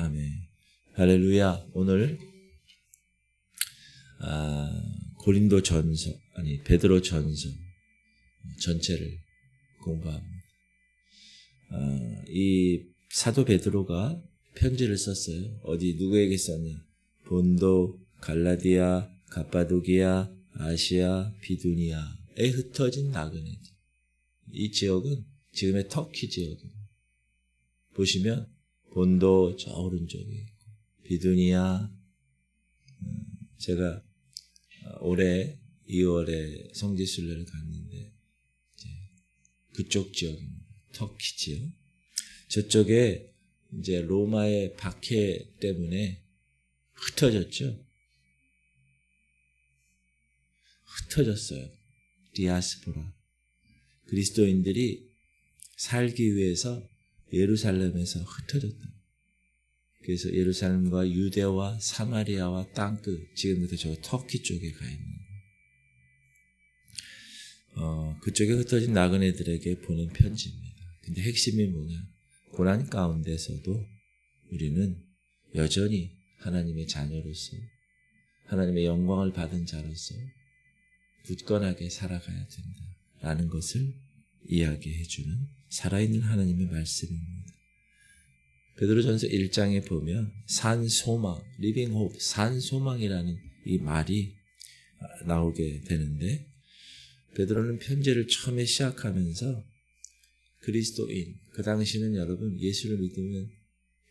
아멘. 할렐루야. 오늘 베드로 전서 전체를 공부합니다. 이 사도 베드로가 편지를 썼어요. 어디 누구에게 썼냐? 본도, 갈라디아, 갑바도기아, 아시아, 비두니아에 흩어진 나그네들. 이 지역은 지금의 터키 지역입니다. 보시면 본도 저 오른쪽에 있고, 비두니아, 제가 올해 2월에 성지순례를 갔는데 그쪽 지역입니다. 터키 지역. 저쪽에 이제 로마의 박해 때문에 흩어졌죠. 흩어졌어요. 디아스포라. 그리스도인들이 살기 위해서 예루살렘에서 흩어졌다. 그래서 예루살렘과 유대와 사마리아와 땅끝, 지금부터 저 터키 쪽에 가 있는 그쪽에 흩어진 나그네들에게 보낸 편지입니다. 근데 핵심이 뭐냐? 고난 가운데서도 우리는 여전히 하나님의 자녀로서 하나님의 영광을 받은 자로서 굳건하게 살아가야 된다라는 것을 이야기해주는 살아있는 하나님의 말씀입니다. 베드로전서 1장에 보면 산소망, 리빙 호프, 산소망이라는 이 말이 나오게 되는데, 베드로는 편지를 처음에 시작하면서 그리스도인, 그 당시는 여러분 예수를 믿으면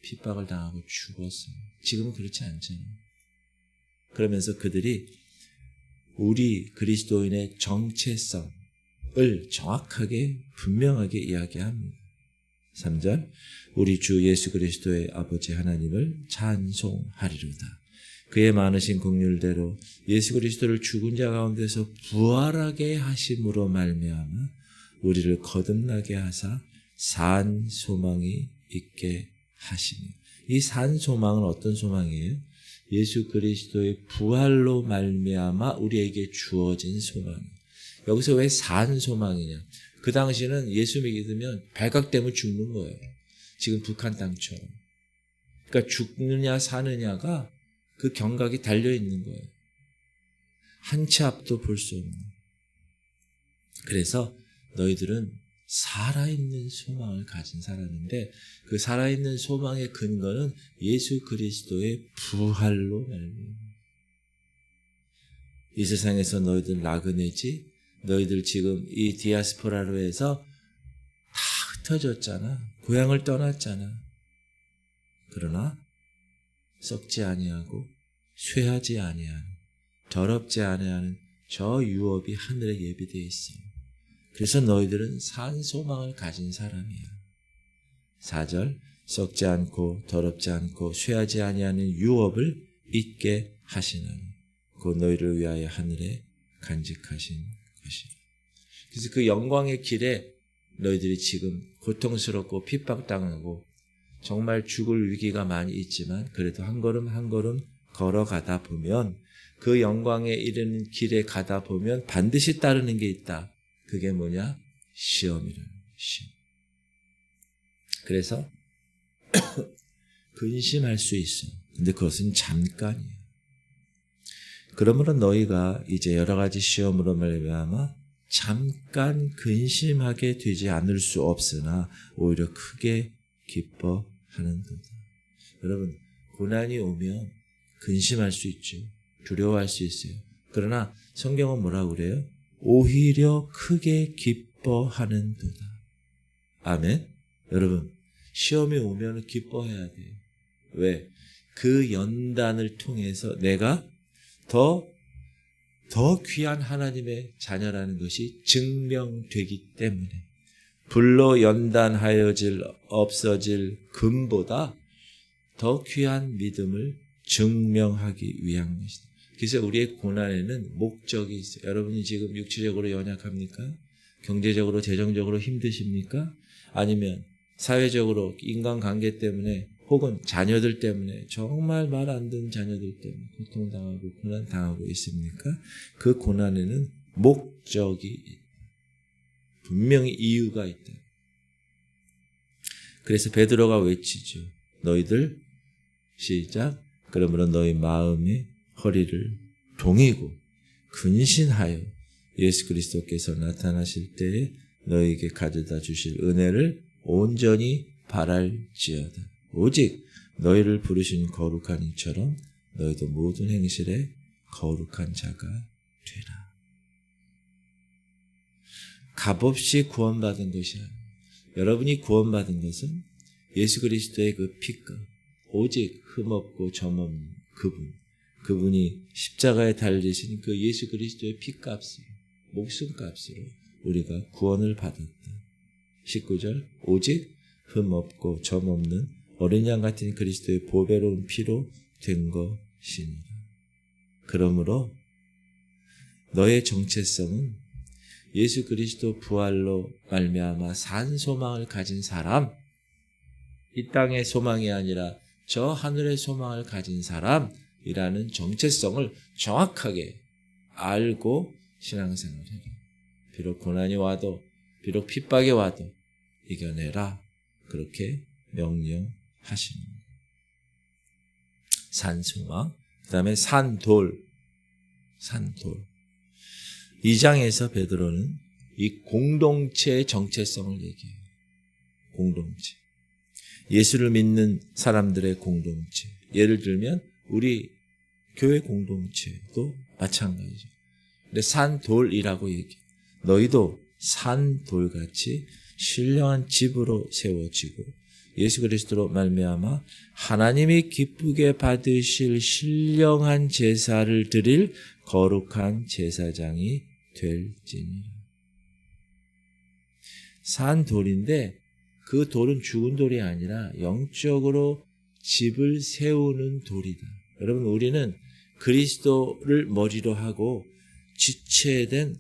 핍박을 당하고 죽었어요. 지금은 그렇지 않잖아요. 그러면서 그들이 우리 그리스도인의 정체성을 정확하게 분명하게 이야기합니다. 3절, 우리 주 예수 그리스도의 아버지 하나님을 찬송하리로다. 그의 많으신 긍휼대로 예수 그리스도를 죽은 자 가운데서 부활하게 하심으로 말미암아 우리를 거듭나게 하사 산 소망이 있게 하시며. 이 산 소망은 어떤 소망이에요? 예수 그리스도의 부활로 말미암아 우리에게 주어진 소망이에요. 여기서 왜 산 소망이냐? 그 당시는 예수 믿으면 발각되면 죽는 거예요. 지금 북한 땅처럼. 그러니까 죽느냐 사느냐가 그 경각이 달려있는 거예요. 한 치 앞도 볼 수 없는. 그래서 너희들은 살아있는 소망을 가진 사람인데, 그 살아있는 소망의 근거는 예수 그리스도의 부활로 말미암아. 이 세상에서 너희들 나그네지, 너희들 지금 이 디아스포라로 해서 다 흩어졌잖아. 고향을 떠났잖아. 그러나 썩지 아니하고 쇠하지 아니하는, 더럽지 아니하는 저 유업이 하늘에 예비되어 있어. 그래서 너희들은 산 소망을 가진 사람이야. 4절, 썩지 않고 더럽지 않고 쇠하지 아니하는 유업을 잊게 하시나니 곧 너희를 위하여 하늘에 간직하신 것이라. 그래서 그 영광의 길에 너희들이 지금 고통스럽고 핍박당하고 정말 죽을 위기가 많이 있지만 그래도 한 걸음 한 걸음 걸어가다 보면, 그 영광에 이르는 길에 가다 보면 반드시 따르는 게 있다. 그게 뭐냐? 시험이라는 시험. 그래서 근심할 수 있어. 근데 그것은 잠깐이에요. 그러므로 너희가 이제 여러 가지 시험으로 말미암아 잠깐 근심하게 되지 않을 수 없으나 오히려 크게 기뻐하는도다. 여러분, 고난이 오면 근심할 수 있죠. 두려워할 수 있어요. 그러나 성경은 뭐라고 그래요? 오히려 크게 기뻐하는도다. 아멘. 여러분, 시험이 오면 기뻐해야 돼요. 왜? 그 연단을 통해서 내가 더 귀한 하나님의 자녀라는 것이 증명되기 때문에, 불로 연단하여질 없어질 금보다 더 귀한 믿음을 증명하기 위한 것이다. 그래서 우리의 고난에는 목적이 있어요. 여러분이 지금 육체적으로 연약합니까? 경제적으로, 재정적으로 힘드십니까? 아니면 사회적으로 인간관계 때문에 혹은 자녀들 때문에, 정말 말 안 듣는 자녀들 때문에 고통당하고 고난당하고 있습니까? 그 고난에는 목적이 있다. 분명히 이유가 있다. 그래서 베드로가 외치죠. 너희들 시작. 그러므로 너희 마음의 허리를 동이고 근신하여 예수 그리스도께서 나타나실 때에 너희에게 가져다 주실 은혜를 온전히 바랄지어다. 오직 너희를 부르신 거룩한 이처럼 너희도 모든 행실에 거룩한 자가 되라. 값없이 구원받은 것이 아니라 여러분이 구원받은 것은 예수 그리스도의 그 피값, 오직 흠없고 점없는 그분이 십자가에 달리신 그 예수 그리스도의 피값으로, 목숨값으로 우리가 구원을 받았다. 19절, 오직 흠없고 점없는 어린 양 같은 그리스도의 보배로운 피로 된 것이니라. 그러므로 너의 정체성은 예수 그리스도 부활로 말미암아 산 소망을 가진 사람, 이 땅의 소망이 아니라 저 하늘의 소망을 가진 사람이라는 정체성을 정확하게 알고 신앙생활을 해라. 비록 고난이 와도, 비록 핍박이 와도 이겨내라. 그렇게 명령하시는 거예요. 산소망, 그 다음에 산돌. 2장에서 베드로는 이 공동체의 정체성을 얘기해요. 공동체. 예수를 믿는 사람들의 공동체. 예를 들면 우리 교회 공동체도 마찬가지죠. 근데 산돌이라고 얘기해요. 너희도 산돌같이 신령한 집으로 세워지고 예수 그리스도로 말미암아 하나님이 기쁘게 받으실 신령한 제사를 드릴 거룩한 제사장이 될지니라. 산돌인데 그 돌은 죽은 돌이 아니라 영적으로 집을 세우는 돌이다. 여러분, 우리는 그리스도를 머리로 하고 지체된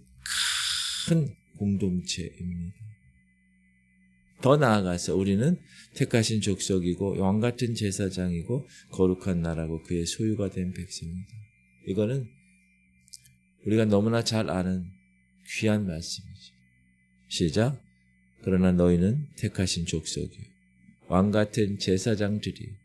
큰 공동체입니다. 더 나아가서 우리는 택하신 족속이고 왕같은 제사장이고 거룩한 나라고 그의 소유가 된 백성이다. 이거는 우리가 너무나 잘 아는 귀한 말씀이죠. 시작. 그러나 너희는 택하신 족속이요 왕같은 제사장들이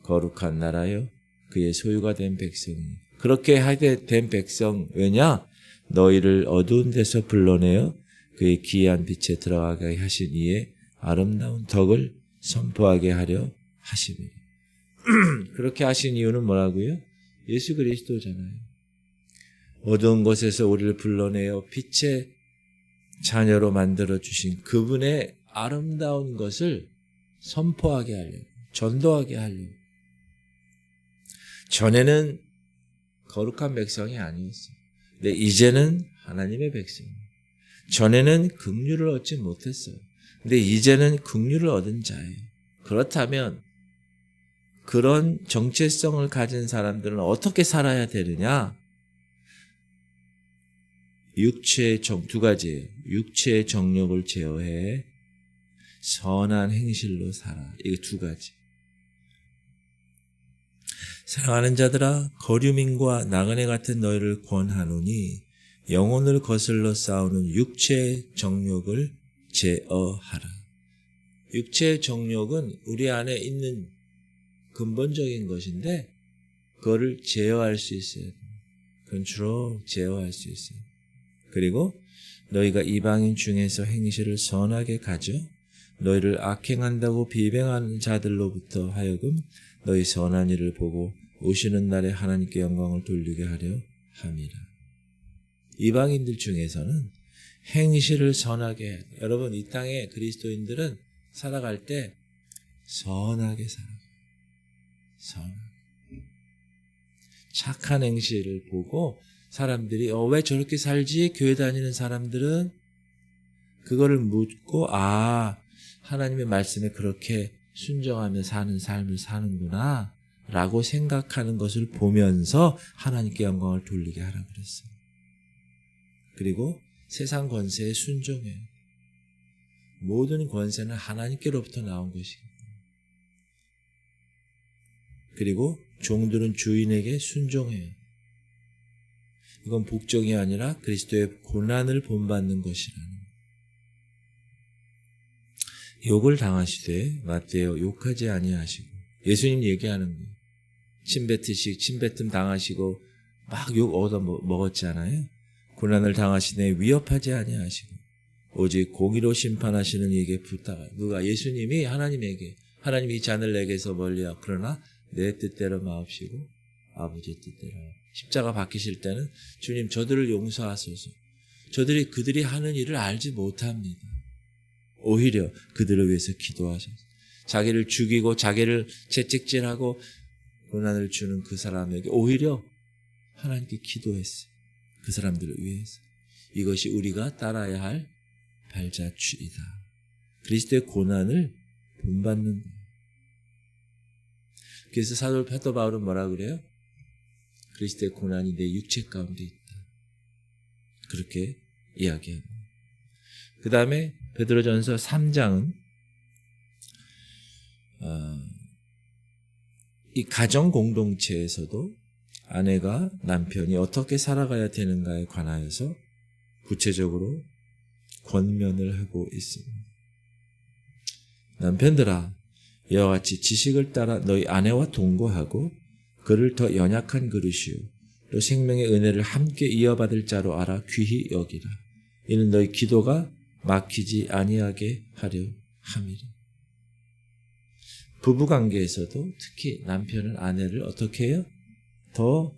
거룩한 나라요 그의 소유가 된 백성이. 그렇게 하게 된 백성 왜냐? 너희를 어두운 데서 불러내어 그의 기이한 빛에 들어가게 하신 이의 아름다운 덕을 선포하게 하려 하시니. 그렇게 하신 이유는 뭐라고요? 예수 그리스도잖아요. 어두운 곳에서 우리를 불러내어 빛의 자녀로 만들어주신 그분의 아름다운 것을 선포하게 하려고, 전도하게 하려고. 전에는 거룩한 백성이 아니었어요. 근데 이제는 하나님의 백성이에요. 전에는 긍휼을 얻지 못했어요. 근데 이제는 긍휼을 얻은 자예요. 그렇다면 그런 정체성을 가진 사람들은 어떻게 살아야 되느냐? 육체의 두 가지예요. 육체의 정욕을 제어해 선한 행실로 살아. 이게 두 가지. 사랑하는 자들아, 거류민과 나그네 같은 너희를 권하노니 영혼을 거슬러 싸우는 육체의 정욕을 제어하라. 육체의 정욕은 우리 안에 있는 근본적인 것인데 그거를 제어할 수 있어요. 컨트롤, 제어할 수 있어요. 그리고 너희가 이방인 중에서 행실을 선하게 가져 너희를 악행한다고 비방하는 자들로부터 하여금 너희 선한 일을 보고 오시는 날에 하나님께 영광을 돌리게 하려 함이라. 이방인들 중에서는 행실을 선하게 해야 돼요. 여러분, 이 땅에 그리스도인들은 살아갈 때 선하게 살아가요. 착한 행실을 보고 사람들이 왜 저렇게 살지? 교회 다니는 사람들은 그거를 묻고 하나님의 말씀에 그렇게 순종하며 사는 삶을 사는구나 라고 생각하는 것을 보면서 하나님께 영광을 돌리게 하라 그랬어요. 그리고 세상 권세에 순종해요. 모든 권세는 하나님께로부터 나온 것이고 그리고 종들은 주인에게 순종해요. 이건 복종이 아니라 그리스도의 고난을 본받는 것이라는. 욕을 당하시되 마태여 욕하지 아니하시고 예수님 얘기하는 거예요. 침뱉음 당하시고 막 욕 얻어 먹었잖아요. 고난을 당하시되 위협하지 아니하시고 오직 공의로 심판하시는 이에게 부탁하여. 누가? 예수님이 하나님에게, 하나님이 이 잔을 내게서 멀리하고 그러나 내 뜻대로 마옵시고 아버지 뜻대로. 십자가 박히실 때는 주님 저들을 용서하소서. 그들이 하는 일을 알지 못합니다. 오히려 그들을 위해서 기도하셔서 자기를 죽이고 자기를 채찍질하고 고난을 주는 그 사람에게 오히려 하나님께 기도했어요. 그 사람들을 위해서. 이것이 우리가 따라야 할 발자취이다. 그리스도의 고난을 본받는 거예요. 그래서 사도 바울은 뭐라 그래요? 그리스도의 고난이 내 육체 가운데 있다. 그렇게 이야기합니다. 그 다음에 베드로전서 3장은 이 가정 공동체에서도 아내가 남편이 어떻게 살아가야 되는가에 관하여서 구체적으로 권면을 하고 있습니다. 남편들아, 이와 같이 지식을 따라 너희 아내와 동거하고 그를 더 연약한 그릇이요 또 생명의 은혜를 함께 이어받을 자로 알아 귀히 여기라. 이는 너희 기도가 막히지 아니하게 하려 함이라. 부부관계에서도 특히 남편은 아내를 어떻게 해요? 더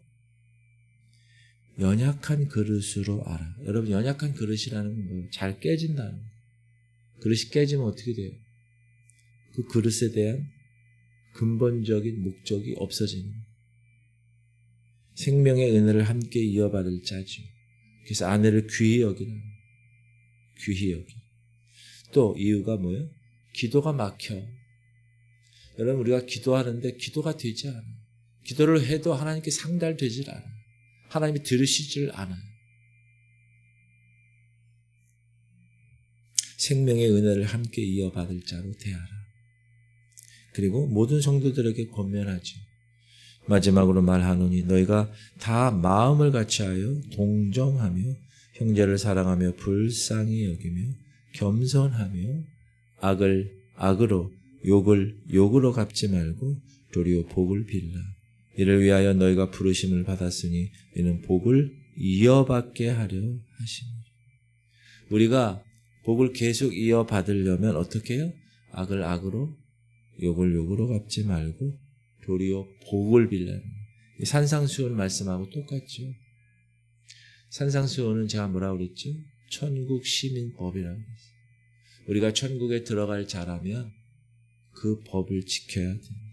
연약한 그릇으로 알아. 여러분, 연약한 그릇이라는 건 뭐예요? 잘 깨진다는 거예요. 그릇이 깨지면 어떻게 돼요? 그 그릇에 대한 근본적인 목적이 없어지는 거예요. 생명의 은혜를 함께 이어받을 자죠. 그래서 아내를 귀히 여기는 거예요. 귀히 여기. 또 이유가 뭐예요? 기도가 막혀. 여러분, 우리가 기도하는데 기도가 되지 않아요. 기도를 해도 하나님께 상달되질 않아요. 하나님이 들으시질 않아요. 생명의 은혜를 함께 이어받을 자로 대하라. 그리고 모든 성도들에게 권면하죠. 마지막으로 말하노니 너희가 다 마음을 같이하여 동정하며 형제를 사랑하며 불쌍히 여기며 겸손하며 악을 악으로 욕을 욕으로 갚지 말고 도리어 복을 빌라. 이를 위하여 너희가 부르심을 받았으니 이는 복을 이어받게 하려 하시니. 우리가 복을 계속 이어받으려면 어떻게 해요? 악을 악으로 욕을 욕으로 갚지 말고 도리어 복을 빌라는. 산상수훈 말씀하고 똑같죠. 산상수훈은 제가 뭐라고 그랬죠? 천국 시민법이라고 했어요. 우리가 천국에 들어갈 자라면 그 법을 지켜야 됩니다.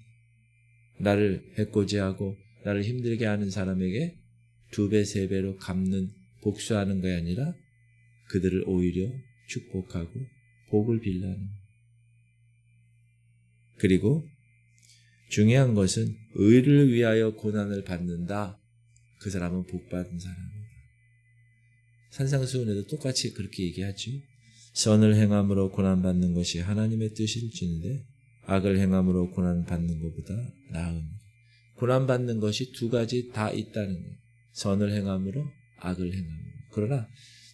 나를 해코지하고 나를 힘들게 하는 사람에게 2배, 3배로 갚는, 복수하는 것이 아니라 그들을 오히려 축복하고 복을 빌라는. 그리고 중요한 것은 의를 위하여 고난을 받는다. 그 사람은 복받은 사람입니다. 산상수훈에도 똑같이 그렇게 얘기하죠. 선을 행함으로 고난받는 것이 하나님의 뜻일지는데 악을 행함으로 고난받는 것보다 나으니. 고난받는 것이 2가지 다 있다는 거예요. 선을 행함으로, 악을 행함으로. 그러나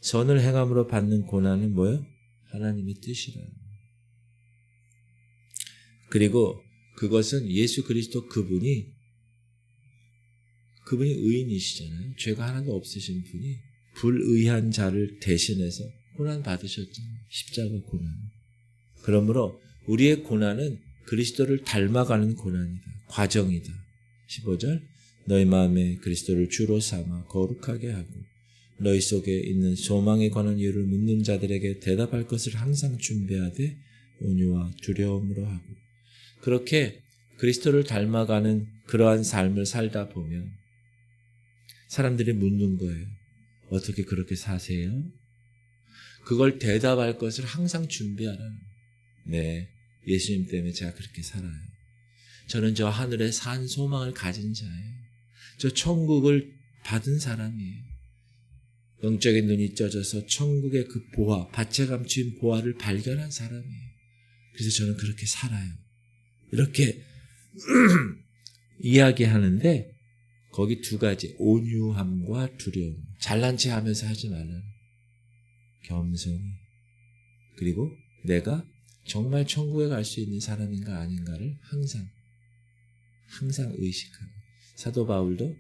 선을 행함으로 받는 고난은 뭐예요? 하나님의 뜻이라는 거예요. 그리고 그것은 예수 그리스도 그분이 의인이시잖아요. 죄가 하나도 없으신 분이 불의한 자를 대신해서 고난 받으셨잖아요. 십자가 고난. 그러므로 우리의 고난은 그리스도를 닮아가는 고난이다. 과정이다. 15절 너희 마음에 그리스도를 주로 삼아 거룩하게 하고 너희 속에 있는 소망에 관한 이유를 묻는 자들에게 대답할 것을 항상 준비하되 온유와 두려움으로 하고. 그렇게 그리스도를 닮아가는 그러한 삶을 살다 보면 사람들이 묻는 거예요. 어떻게 그렇게 사세요? 그걸 대답할 것을 항상 준비하라는. 네, 예수님 때문에 제가 그렇게 살아요. 저는 저 하늘에 산 소망을 가진 자예요. 저 천국을 받은 사람이에요. 영적인 눈이 쪄져서 천국의 그 보화, 밭에 감춘 보화를 발견한 사람이에요. 그래서 저는 그렇게 살아요. 이렇게 이야기하는데 거기 2가지, 온유함과 두려움. 잘난 체 하면서 하지 말라. 겸손히. 그리고 내가 정말 천국에 갈 수 있는 사람인가 아닌가를 항상 의식하고. 사도 바울도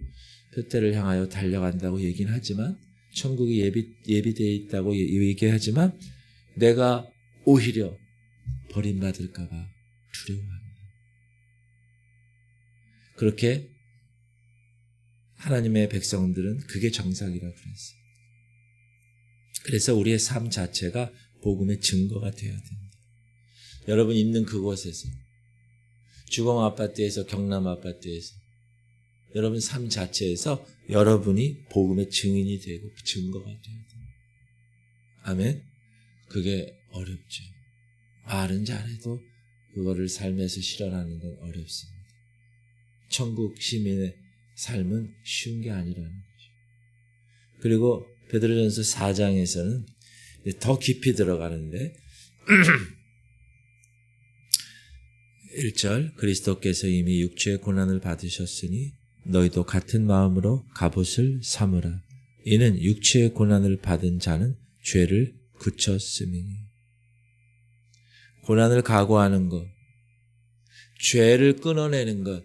표대를 향하여 달려간다고 얘기는 하지만 천국이 예비되어 있다고 얘기하지만 내가 오히려 버림받을까 봐 두려워합니다. 그렇게 하나님의 백성들은 그게 정상이라고 그랬어요. 그래서 우리의 삶 자체가 복음의 증거가 되어야 됩니다. 여러분 있는 그곳에서 주공 아파트에서 경남 아파트에서 여러분 삶 자체에서 여러분이 복음의 증인이 되고 증거가 되어야 됩니다. 아멘. 그게 어렵죠. 말은 잘해도 그거를 삶에서 실현하는 건 어렵습니다. 천국 시민의 삶은 쉬운 게 아니라는 거죠. 그리고 베드로전서 4장에서는 더 깊이 들어가는데 1절 그리스도께서 이미 육체의 고난을 받으셨으니 너희도 같은 마음으로 갑옷을 삼으라. 이는 육체의 고난을 받은 자는 죄를 굳혔음이니. 고난을 각오하는 것, 죄를 끊어내는 것,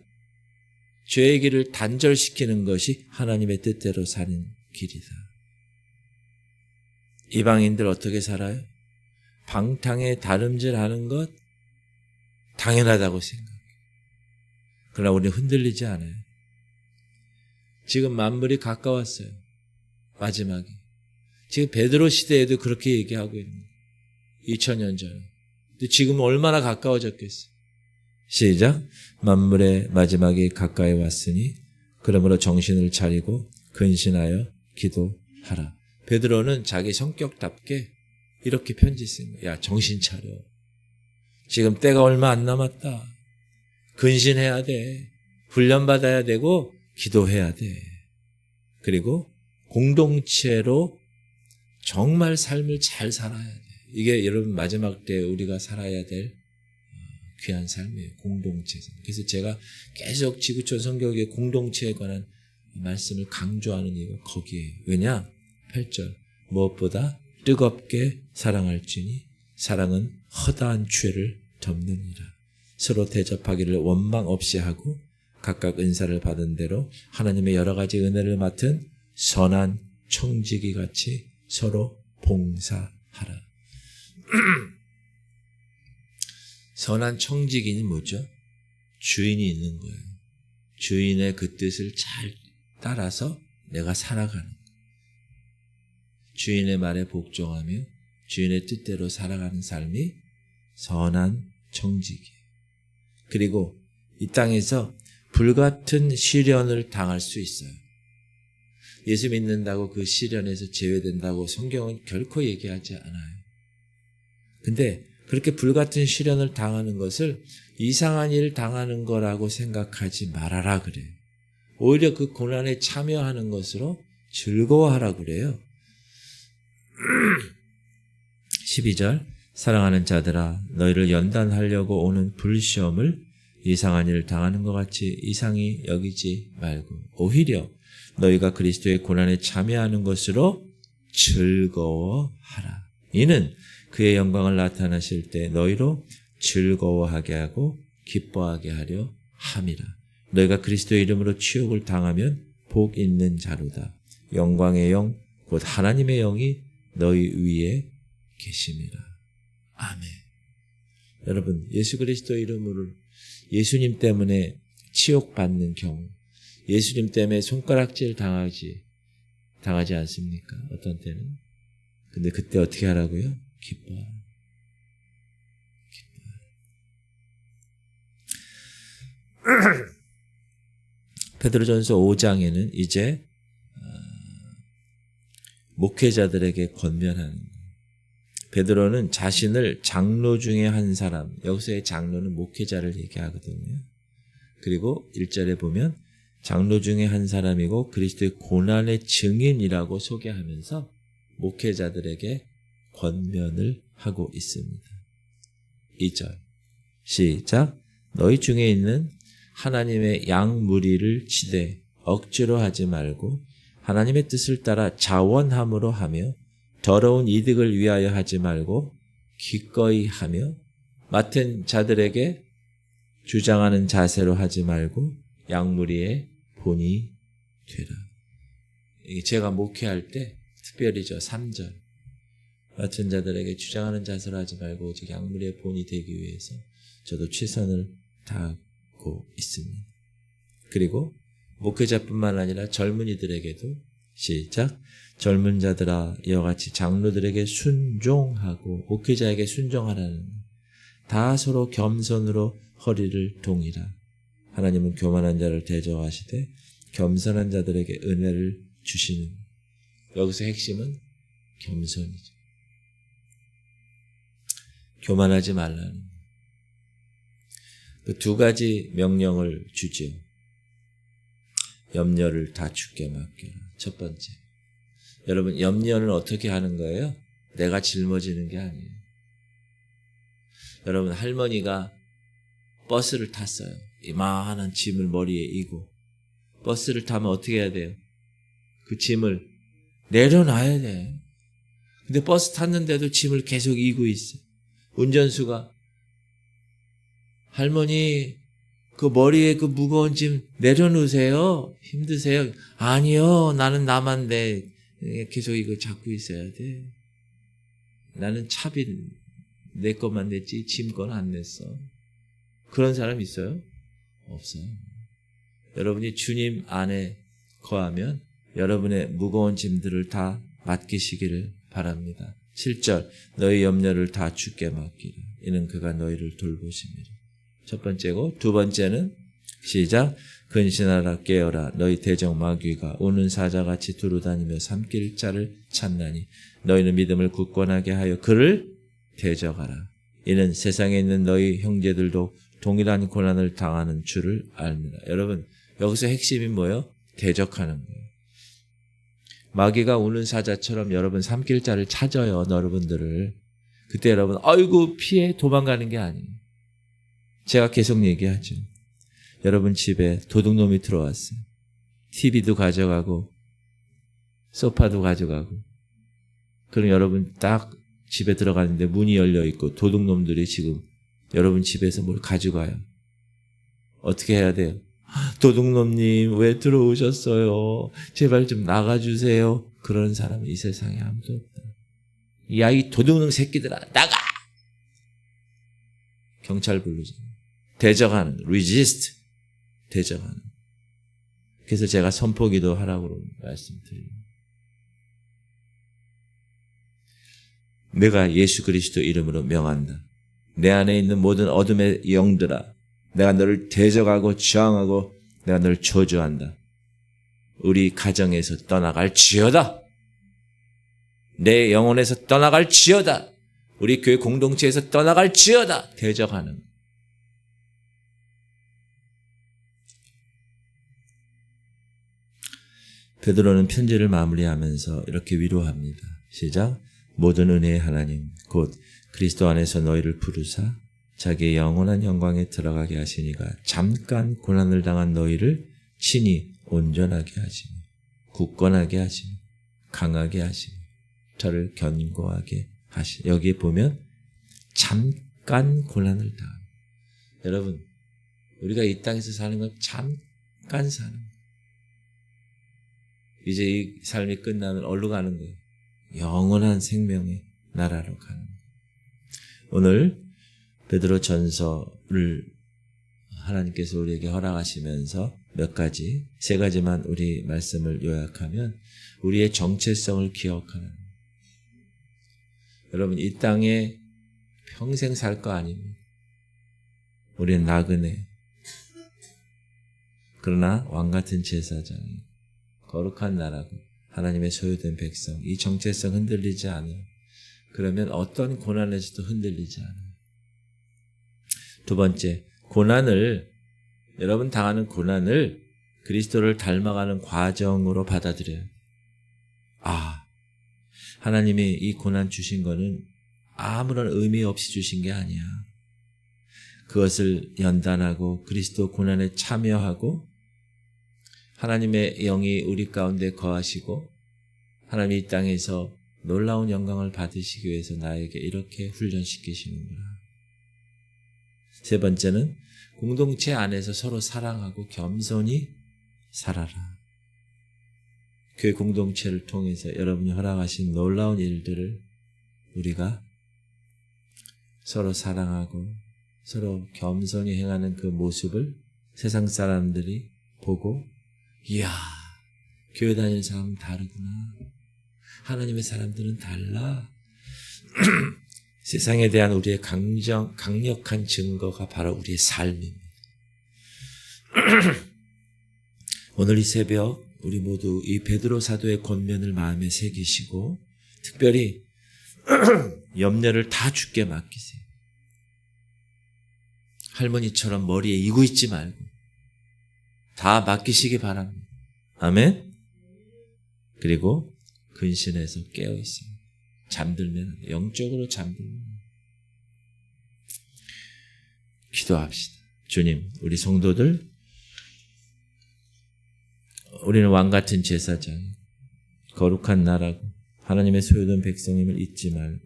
죄의 길을 단절시키는 것이 하나님의 뜻대로 사는 길이다. 이방인들 어떻게 살아요? 방탕에 다름질하는 것 당연하다고 생각해요. 그러나 우리는 흔들리지 않아요. 지금 만물이 가까웠어요. 마지막에. 지금 베드로 시대에도 그렇게 얘기하고 있는 거예요. 2000년 전에. 근데 지금은 얼마나 가까워졌겠어요. 시작. 만물의 마지막이 가까이 왔으니 그러므로 정신을 차리고 근신하여 기도하라. 베드로는 자기 성격답게 이렇게 편지 쓴 거야. 야, 정신 차려. 지금 때가 얼마 안 남았다. 근신해야 돼. 훈련받아야 되고 기도해야 돼. 그리고 공동체로 정말 삶을 잘 살아야 돼. 이게 여러분 마지막 때 우리가 살아야 될 귀한 삶이에요. 공동체에서. 그래서 제가 계속 지구촌 성교의 공동체에 관한 말씀을 강조하는 이유가 거기에요. 왜냐? 8절 무엇보다 뜨겁게 사랑할지니 사랑은 허다한 죄를 덮느니라. 서로 대접하기를 원망 없이 하고 각각 은사를 받은 대로 하나님의 여러 가지 은혜를 맡은 선한 청지기 같이 서로 봉사하라. 선한 청지기는 뭐죠? 주인이 있는 거예요. 주인의 그 뜻을 잘 따라서 내가 살아가는 거예요. 주인의 말에 복종하며 주인의 뜻대로 살아가는 삶이 선한 청지기. 그리고 이 땅에서 불같은 시련을 당할 수 있어요. 예수 믿는다고 그 시련에서 제외된다고 성경은 결코 얘기하지 않아요. 근데 그렇게 불같은 시련을 당하는 것을 이상한 일 당하는 거라고 생각하지 말아라 그래요. 오히려 그 고난에 참여하는 것으로 즐거워하라 그래요. 12절 사랑하는 자들아 너희를 연단하려고 오는 불시험을 이상한 일을 당하는 것 같이 이상히 여기지 말고 오히려 너희가 그리스도의 고난에 참여하는 것으로 즐거워하라. 이는 그의 영광을 나타나실 때 너희로 즐거워하게 하고 기뻐하게 하려 함이라. 너희가 그리스도의 이름으로 치욕을 당하면 복 있는 자로다. 영광의 영 곧 하나님의 영이 너희 위에 계심이라. 아멘. 여러분 예수 그리스도 이름으로 예수님 때문에 치욕받는 경우 예수님 때문에 손가락질 당하지 않습니까? 어떤 때는. 근데 그때 어떻게 하라고요? 기뻐하라. 베드로전서 5장에는 이제 목회자들에게 권면하는 거예요. 베드로는 자신을 장로 중에 한 사람, 여기서의 장로는 목회자를 얘기하거든요. 그리고 1절에 보면 장로 중에 한 사람이고 그리스도의 고난의 증인이라고 소개하면서 목회자들에게 권면을 하고 있습니다. 2절 시작. 너희 중에 있는 하나님의 양 무리를 치되 억지로 하지 말고 하나님의 뜻을 따라 자원함으로 하며 더러운 이득을 위하여 하지 말고 기꺼이 하며 맡은 자들에게 주장하는 자세로 하지 말고 양무리의 본이 되라. 제가 목회할 때 특별히 3절 맡은 자들에게 주장하는 자세로 하지 말고 오직 약물의 본이 되기 위해서 저도 최선을 다하고 있습니다. 그리고 목회자뿐만 아니라 젊은이들에게도 시작. 젊은 자들아 이와 같이 장로들에게 순종하고 목회자에게 순종하라는 다 서로 겸손으로 허리를 동이라. 하나님은 교만한 자를 대적하시되 겸손한 자들에게 은혜를 주시는. 여기서 핵심은 겸손이죠. 교만하지 말라는 그 두 가지 명령을 주죠. 염려를 다 주께 맡겨라. 첫 번째. 여러분 염려는 어떻게 하는 거예요? 내가 짊어지는 게 아니에요. 여러분 할머니가 버스를 탔어요. 이만한 짐을 머리에 이고 버스를 타면 어떻게 해야 돼요? 그 짐을 내려놔야 돼. 근데 버스 탔는데도 짐을 계속 이고 있어. 운전수가 할머니 그 머리에 그 무거운 짐 내려놓으세요. 힘드세요? 아니요. 나는 남한데 계속 이거 잡고 있어야 돼. 나는 차비 내 것만 냈지 짐 건 안 냈어. 그런 사람 있어요? 없어요. 여러분이 주님 안에 거하면 여러분의 무거운 짐들을 다 맡기시기를 바랍니다. 7절 너희 염려를 다 주께 맡기라. 이는 그가 너희를 돌보심이라. 첫 번째고 두 번째는 시작. 근신하라 깨어라. 너희 대적 마귀가 오는 사자같이 두루다니며 삼킬 자를 찾나니 너희는 믿음을 굳건하게 하여 그를 대적하라. 이는 세상에 있는 너희 형제들도 동일한 고난을 당하는 줄을 알미라. 여러분 여기서 핵심이 뭐예요? 대적하는 거예요. 마귀가 오는 사자처럼 여러분 삼킬 자를 찾아요. 여러분들을. 그때 여러분 아이고 피해 도망가는 게 아니에요. 제가 계속 얘기하죠. 여러분 집에 도둑놈이 들어왔어요. TV도 가져가고 소파도 가져가고. 그럼 여러분 딱 집에 들어가는데 문이 열려 있고 도둑놈들이 지금 여러분 집에서 뭘 가져가요. 어떻게 해야 돼요? 도둑놈님 왜 들어오셨어요? 제발 좀 나가주세요. 그런 사람은 이 세상에 아무도 없다. 야, 이 도둑놈 새끼들아 나가! 경찰 부르잖아요. 대적하는, resist. 대적하는. 그래서 제가 선포기도 하라고 말씀드립니다. 내가 예수 그리스도 이름으로 명한다. 내 안에 있는 모든 어둠의 영들아, 내가 너를 대적하고 저항하고 내가 너를 저주한다. 우리 가정에서 떠나갈 지어다. 내 영혼에서 떠나갈 지어다. 우리 교회 공동체에서 떠나갈 지어다. 대적하는. 베드로는 편지를 마무리하면서 이렇게 위로합니다. 시작. 모든 은혜의 하나님 곧 그리스도 안에서 너희를 부르사 자기의 영원한 영광에 들어가게 하시니가 잠깐 고난을 당한 너희를 친히 온전하게 하시며 굳건하게 하시며 강하게 하시며 저를 견고하게 하시며. 여기에 보면 잠깐 고난을 당한. 여러분 우리가 이 땅에서 사는 건 잠깐 사는 거예요. 이제 이 삶이 끝나면 어디로 가는 거예요? 영원한 생명의 나라로 가는 거예요. 오늘 베드로 전서를 하나님께서 우리에게 허락하시면서 세 가지만 우리 말씀을 요약하면 우리의 정체성을 기억하는. 여러분 이 땅에 평생 살 거 아닙니다. 우리는 나그네. 그러나 왕같은 제사장이 거룩한 나라고 하나님의 소유된 백성. 이 정체성 흔들리지 않아요. 그러면 어떤 고난에서도 흔들리지 않아요. 두 번째, 여러분 당하는 고난을 그리스도를 닮아가는 과정으로 받아들여요. 하나님이 이 고난 주신 거는 아무런 의미 없이 주신 게 아니야. 그것을 연단하고 그리스도 고난에 참여하고 하나님의 영이 우리 가운데 거하시고 하나님이 이 땅에서 놀라운 영광을 받으시기 위해서 나에게 이렇게 훈련시키시는구나. 세 번째는 공동체 안에서 서로 사랑하고 겸손히 살아라. 교회 공동체를 통해서 여러분이 허락하신 놀라운 일들을 우리가 서로 사랑하고 서로 겸손히 행하는 그 모습을 세상 사람들이 보고, 이야, 교회 다니는 사람은 다르구나. 하나님의 사람들은 달라. 세상에 대한 우리의 강력한 증거가 바로 우리의 삶입니다. 오늘 이 새벽 우리 모두 이 베드로 사도의 권면을 마음에 새기시고 특별히 염려를 다 주께 맡기세요. 할머니처럼 머리에 이고 있지 말고 다 맡기시기 바랍니다. 아멘. 그리고 근신해서 깨어있어요. 잠들면, 영적으로 잠들면 기도합시다. 주님, 우리 성도들, 우리는 왕같은 제사장, 거룩한 나라고 하나님의 소유된 백성임을 잊지 말고,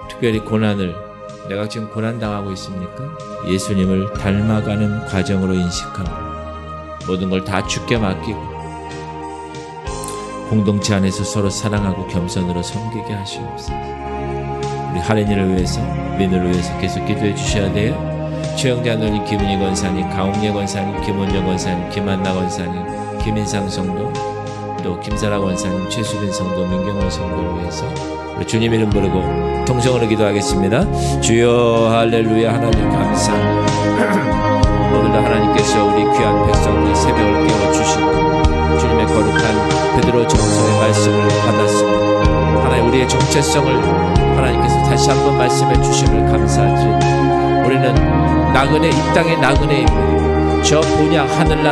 특별히 고난을, 내가 지금 고난당하고 있습니까? 예수님을 닮아가는 과정으로 인식하고 모든 걸 다 주께 맡기고 공동체 안에서 서로 사랑하고 겸손으로 섬기게 하시옵소서. 우리 할인이를 위해서, 민우를 위해서 계속 기도해 주셔야 돼요. 최영자 누님, 김은희 권사님, 강홍예 권사님, 김원정 권사님, 김한나 권사님, 김인상 성도, 또 김사라 권사님, 최수빈 성도, 민경원 성도를 위해서 우리 주님 이름 부르고 통성으로 기도하겠습니다. 주여 할렐루야. 하나님 감사. 오늘도 하나님께서 우리 귀한 백성들의 새벽을 깨워주시고 주님의 거룩한 베드로 전서의 말씀을 받았습니다. 하나님, 우리의 정체성을 하나님께서 다시 한번 말씀해 주심을 감사드립니다. 우리는 나그네, 이 땅의 나그네입니다. 저 본향 하늘나라